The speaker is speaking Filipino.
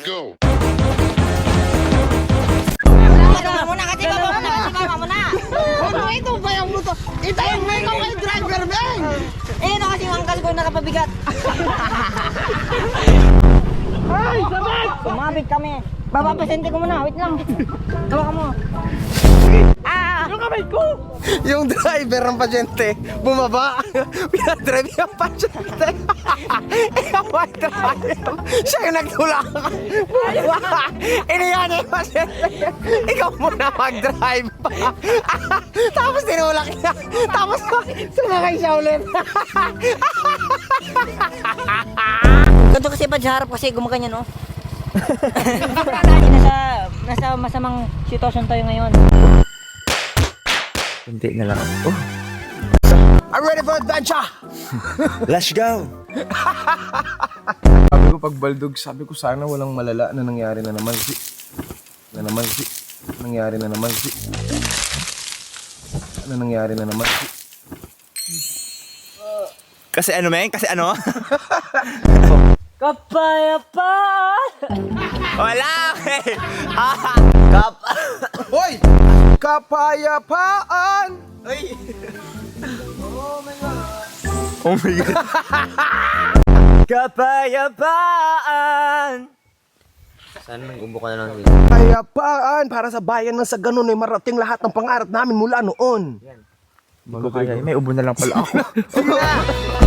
go. Mama mo na kasi mama mo na. Ano ito ba yung motor? Itayin mo ikaw kay driver, Ben! Eh, ano kasi yung angkal ko nakapabigat. Ay, sabag! Sumabit kami. Babapasente ko muna, wait lang. Tawa ka mo. Yung kamay ko! Yung driver ng pasyente, bumaba. Pinadrive yung pasyente. Ikaw ay driver. Siya yung nagtulak. Bumaba. Iniyan yung pasyente. Ikaw muna mag-drive pa. Tapos tinulak niya. Tapos sumakay siya ulit. Ganito kasi pa sa harap kasi gumaganyan, no? nasa masamang sitwasyon tayo ngayon. Hindi na lang. Oh, I'm ready for adventure. let's go! Sabi ko pag baldog, sabi ko sana walang malala na nangyari na naman si. Nangyari na naman si. Nangyari na naman si. Kasi ano, men? Kasi ano? Kapayapaan! Wala! Okay! Hoy! Kapayapaan! Ay! Oh my God! Kapayapaan! Saan mag-ubo ka na lang dito? Kapayapaan! Para sa bayan na sa ganun ay marating lahat ng pangarap namin mula noon. Hindi ko kaya. May ubo na lang pala ako. Sige na!